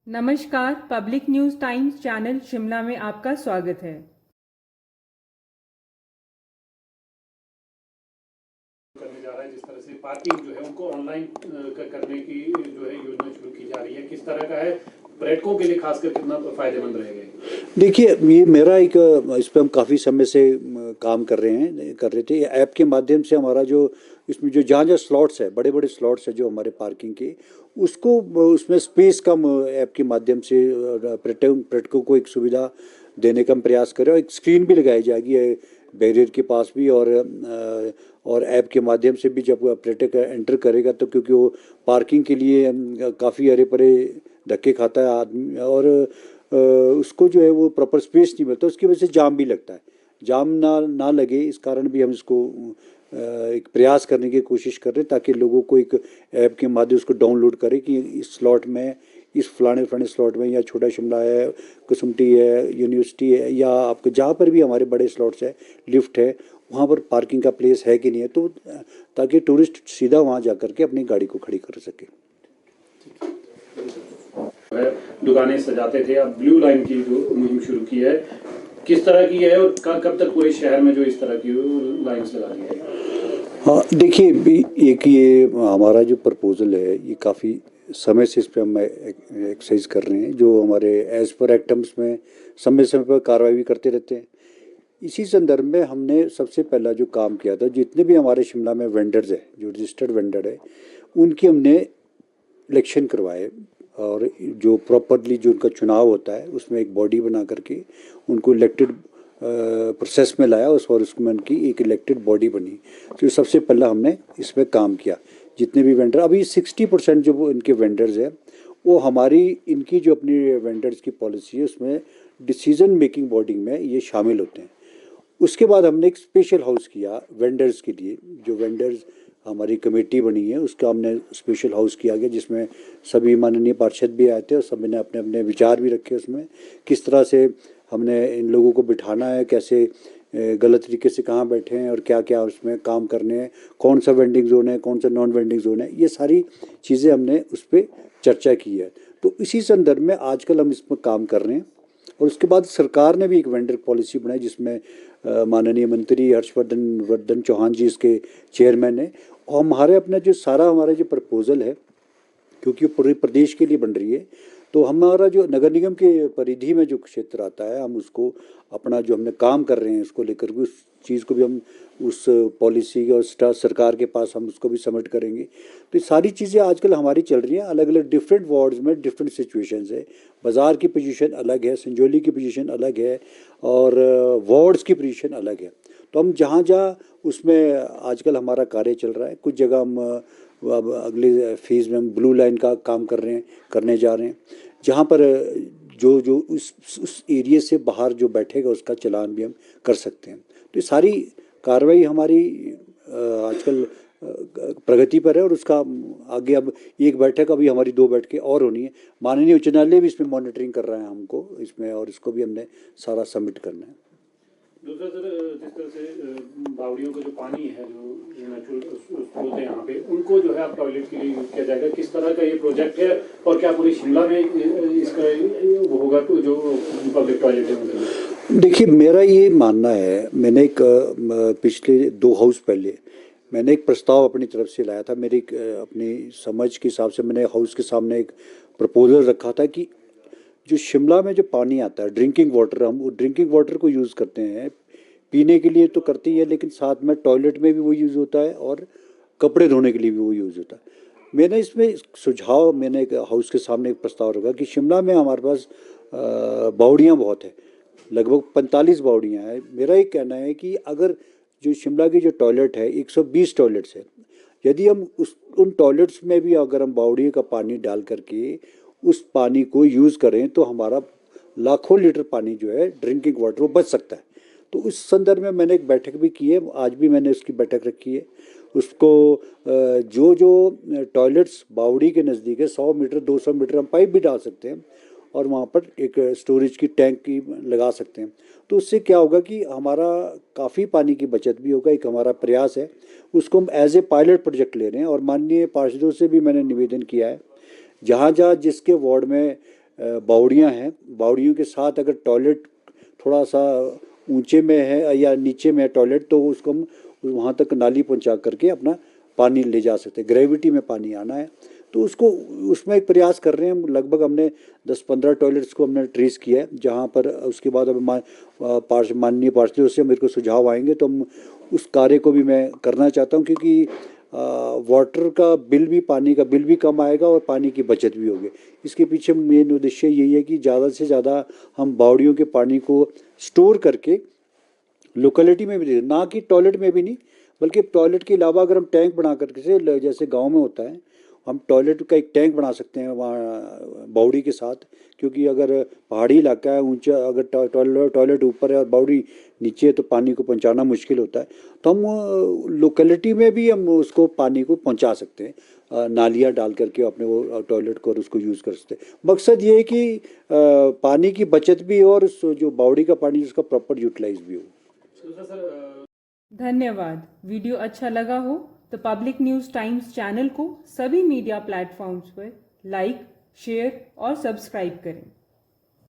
नमस्कार, public news times channel Shimla में आपका स्वागत है। करने जा रहा है, जिस तरह से पार्किंग जो है उनको ऑनलाइन करने की जो है योजना शुरू की जा रही है, किस तरह का है, पर्यटकों के लिए खासकर कितना फायदेमंद रहेगा? देखिए, ये मेरा एक इस पे हम काफ़ी समय से काम कर रहे थे। ऐप के माध्यम से हमारा जो इसमें जो जहाँ स्लॉट्स है, बड़े बड़े स्लॉट्स है जो हमारे पार्किंग के, उसको उसमें स्पेस कम ऐप के माध्यम से पर्यटकों को एक सुविधा देने का हम प्रयास करें। और एक स्क्रीन भी लगाई जाएगी बैरियर के पास भी, और ऐप के माध्यम से भी जब पर्यटक एंटर करेगा तो, क्योंकि वो पार्किंग के लिए काफ़ी अरे परे धक्के खाता है आदमी, और उसको जो है वो प्रॉपर स्पेस नहीं मिलता, उसकी वजह से जाम भी लगता है। जाम ना लगे, इस कारण भी हम इसको एक प्रयास करने की कोशिश कर रहे हैं, ताकि लोगों को एक ऐप के माध्यम से उसको डाउनलोड करें कि इस स्लॉट में, इस फलाने स्लॉट में, या छोटा शिमला है, कसुम्पटी है, यूनिवर्सिटी है, या आपको जहाँ पर भी हमारे बड़े स्लॉट्स है, लिफ्ट है, वहाँ पर पार्किंग का प्लेस है कि नहीं है, तो ताकि टूरिस्ट सीधा वहाँ जा करके अपनी गाड़ी को खड़ी कर सके। दुकानें सजाते थे, अब ब्लू लाइन की जो मुहिम शुरू की है, किस तरह की है और कब तक पूरे शहर में जो इस तरह की लाइन्स लगा दी है? हाँ, देखिए, एक ये हमारा जो प्रपोज़ल है, ये काफ़ी समय से इस पे हम एक्सरसाइज कर रहे हैं, जो हमारे एज पर एक्टम्स में समय समय पर कार्रवाई भी करते रहते हैं। इसी संदर्भ में हमने सबसे पहला जो काम किया था, जितने भी हमारे शिमला में वेंडर्स हैं, जो रजिस्टर्ड वेंडर है, उनकी हमने इलेक्शन करवाए, और जो प्रॉपरली जो उनका चुनाव होता है उसमें एक बॉडी बना करके उनको इलेक्टेड प्रोसेस में लाया, और उसमें उनकी एक इलेक्टेड बॉडी बनी। तो सबसे पहला हमने इसमें काम किया। जितने भी वेंडर, अभी 60% जो इनके वेंडर्स हैं, वो हमारी इनकी जो अपनी वेंडर्स की पॉलिसी है उसमें डिसीजन मेकिंग बॉडी में ये शामिल होते हैं। उसके बाद हमने एक स्पेशल हाउस किया वेंडर्स के लिए। जो वेंडर्स हमारी कमेटी बनी है, उसका हमने स्पेशल हाउस किया गया, जिसमें सभी माननीय पार्षद भी आए थे, और सभी ने अपने अपने विचार भी रखे उसमें, किस तरह से हमने इन लोगों को बिठाना है, कैसे गलत तरीके से कहाँ बैठे हैं, और क्या क्या उसमें काम करने हैं, कौन सा वेंडिंग जोन है, कौन सा नॉन वेंडिंग जोन है, ये सारी चीज़ें हमने उस पर चर्चा की है। तो इसी संदर्भ में आजकल हम इसमें काम कर रहे हैं। और उसके बाद सरकार ने भी एक वेंडर पॉलिसी बनाई, जिसमें माननीय मंत्री हर्षवर्धन चौहान जी इसके चेयरमैन है। और हमारा जो प्रपोज़ल है, क्योंकि पूरे प्रदेश के लिए बन रही है, तो हमारा जो नगर निगम के परिधि में जो क्षेत्र आता है, हम उसको अपना जो हमने काम कर रहे हैं उसको लेकर भी, उस चीज़ को भी हम उस पॉलिसी और सरकार के पास हम उसको भी सबमिट करेंगे। तो ये सारी चीज़ें आजकल हमारी चल रही हैं, अलग अलग डिफरेंट वार्ड्स में डिफरेंट सिचुएशंस है। बाज़ार की पोजीशन अलग है, संजौली की पोजीशन अलग है, और वार्ड्स की पोजीशन अलग है। तो हम जहाँ जहाँ उसमें आजकल हमारा कार्य चल रहा है, कुछ जगह हम अब अगले फेज़ में हम ब्लू लाइन का काम करने जा रहे हैं, जहाँ पर जो जो उस एरिया से बाहर जो बैठेगा उसका चालान भी हम कर सकते हैं। तो ये सारी कार्रवाई हमारी आजकल प्रगति पर है, और उसका आगे अब एक बैठक, अभी हमारी 2 बैठकें और होनी है। माननीय उच्च न्यायालय भी इसमें मॉनिटरिंग कर रहा है हमको इसमें, और इसको भी हमने सारा सबमिट करना है। दूसरा सर, जिस तरह से बावड़ियों का जो पानी है, जो नेचुरल स्रोत है यहाँ पे, उनको जो है आप टॉयलेट के लिए यूज किया जाएगा, किस तरह का ये प्रोजेक्ट है, और क्या पूरी शिमला में इसका वो होगा तो जो पब्लिक टॉयलेट है उनके? देखिए, मेरा ये मानना है, मैंने एक पिछले 2 हाउस पहले मैंने एक प्रस्ताव अपनी तरफ से लाया था। मेरी अपनी समझ के हिसाब से मैंने हाउस के सामने एक प्रपोजल रखा था कि जो शिमला में जो पानी आता है, ड्रिंकिंग वाटर, हम वो ड्रिंकिंग वाटर को यूज़ करते हैं, पीने के लिए तो करते ही है, लेकिन साथ में टॉयलेट में भी वो यूज़ होता है, और कपड़े धोने के लिए भी वो यूज़ होता है। मैंने इसमें सुझाव, मैंने एक हाउस के सामने एक प्रस्ताव रखा कि शिमला में हमारे पास बावड़ियाँ बहुत है, लगभग 45 बावड़ियाँ हैं। मेरा ये कहना है कि अगर जो शिमला की जो टॉयलेट है, 120 टॉयलेट्स है, यदि हम उन टॉयलेट्स में भी अगर हम बावड़ी का पानी डाल करके उस पानी को यूज़ करें, तो हमारा लाखों लीटर पानी जो है ड्रिंकिंग वाटर वो बच सकता है। तो उस संदर्भ में मैंने एक बैठक भी की है, आज भी मैंने उसकी बैठक रखी है। उसको जो जो टॉयलेट्स बावड़ी के नज़दीक है, 100 मीटर 200 मीटर हम पाइप भी डाल सकते हैं, और वहाँ पर एक स्टोरेज की टैंक की लगा सकते हैं। तो उससे क्या होगा कि हमारा काफ़ी पानी की बचत भी होगा। एक हमारा प्रयास है, उसको हम एज ए पायलट प्रोजेक्ट ले रहे हैं, और माननीय पार्षदों से भी मैंने निवेदन किया है, जहाँ जहाँ जिसके वार्ड में बावड़ियाँ हैं, बावड़ियों के साथ अगर टॉयलेट थोड़ा सा ऊंचे में है या नीचे में है टॉयलेट, तो उसको हम वहाँ तक नाली पहुँचा करके अपना पानी ले जा सकते हैं। ग्रेविटी में पानी आना है, तो उसको उसमें एक प्रयास कर रहे हैं। लगभग हमने 10-15 टॉयलेट्स को हमने ट्रेस किया है, जहाँ पर उसके बाद अब माननीय पार्षदों से मेरे को सुझाव आएंगे तो हम उस कार्य को भी मैं करना चाहता हूँ, क्योंकि वाटर का बिल भी, पानी का बिल भी कम आएगा और पानी की बचत भी होगी। इसके पीछे मेन उद्देश्य यही है कि ज़्यादा से ज़्यादा हम बावड़ियों के पानी को स्टोर करके लोकेलिटी में भी दे, ना कि टॉयलेट में भी नहीं, बल्कि टॉयलेट के अलावा अगर हम टैंक बना करके, जैसे गांव में होता है, हम टॉयलेट का एक टैंक बना सकते हैं वहाँ बावड़ी के साथ। क्योंकि अगर पहाड़ी इलाका है, ऊंचा, अगर टॉयलेट ऊपर है और बावड़ी नीचे है, तो पानी को पहुँचाना मुश्किल होता है। तो हम लोकेलिटी में भी हम उसको पानी को पहुँचा सकते हैं, नालियाँ डाल करके अपने वो टॉयलेट को, और उसको यूज़ कर सकते हैं। मकसद ये है कि पानी की बचत भी हो और जो बावड़ी का पानी उसका प्रॉपर यूटिलाइज भी हो। धन्यवाद। वीडियो अच्छा लगा हो तो पब्लिक न्यूज़ टाइम्स चैनल को सभी मीडिया प्लेटफॉर्म्स पर लाइक, शेयर और सब्सक्राइब करें।